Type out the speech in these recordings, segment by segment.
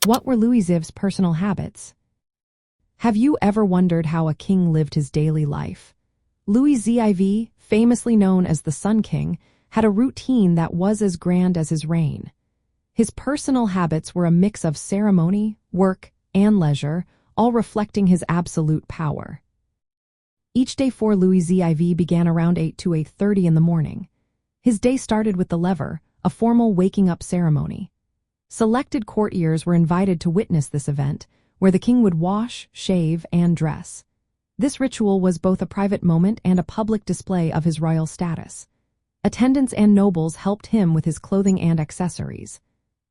What were Louis XIV's personal habits? Have you ever wondered how a king lived his daily life? Louis XIV, famously known as the Sun King, had a routine that was as grand as his reign. His personal habits were a mix of ceremony, work, and leisure, all reflecting his absolute power. Each day for Louis XIV began around 8 to 8:30 in the morning. His day started with the lever, a formal waking-up ceremony. Selected courtiers were invited to witness this event, where the king would wash, shave, and dress. This ritual was both a private moment and a public display of his royal status. Attendants and nobles helped him with his clothing and accessories.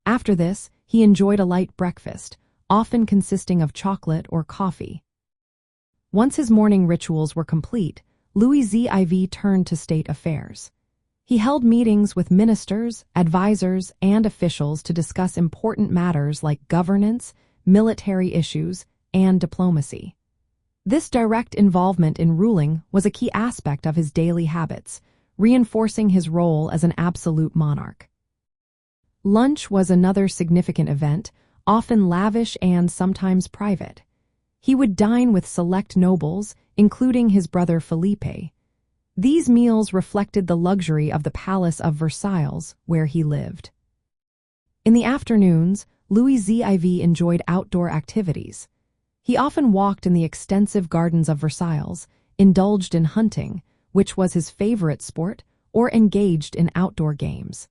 After this, he enjoyed a light breakfast, often consisting of chocolate or coffee. Once his morning rituals were complete, Louis XIV turned to state affairs. He held meetings with ministers, advisors, and officials to discuss important matters like governance, military issues, and diplomacy. This direct involvement in ruling was a key aspect of his daily habits, reinforcing his role as an absolute monarch. Lunch was another significant event, often lavish and sometimes private. He would dine with select nobles, including his brother Felipe. These meals reflected the luxury of the Palace of Versailles, where he lived. In the afternoons, Louis XIV enjoyed outdoor activities. He often walked in the extensive gardens of Versailles, indulged in hunting, which was his favorite sport, or engaged in outdoor games.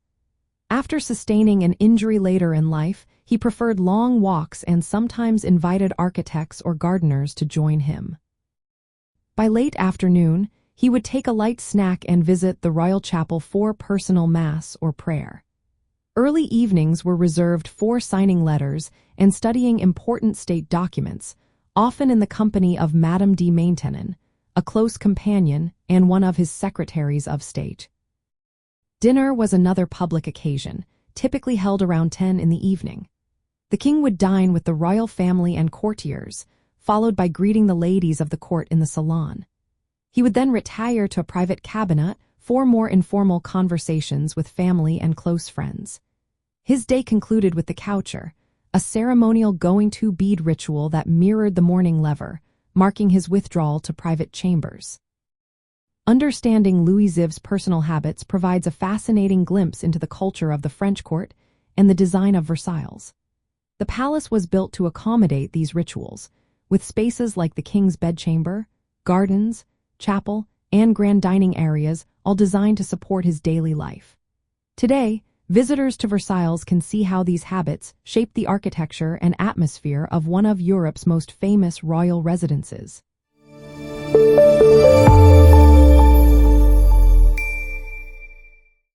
After sustaining an injury later in life, he preferred long walks and sometimes invited architects or gardeners to join him. By late afternoon, he would take a light snack and visit the royal chapel for personal mass or prayer. Early evenings were reserved for signing letters and studying important state documents, often in the company of Madame de Maintenon, a close companion and one of his secretaries of state. Dinner was another public occasion, typically held around 10 in the evening. The king would dine with the royal family and courtiers, followed by greeting the ladies of the court in the salon. He would then retire to a private cabinet for more informal conversations with family and close friends. His day concluded with the coucher, a ceremonial going-to bead ritual that mirrored the morning lever, marking his withdrawal to private chambers. Understanding Louis XIV's personal habits provides a fascinating glimpse into the culture of the French court and the design of Versailles. The palace was built to accommodate these rituals, with spaces like the king's bedchamber, gardens, chapel, and grand dining areas all designed to support his daily life. Today, visitors to Versailles can see how these habits shaped the architecture and atmosphere of one of Europe's most famous royal residences.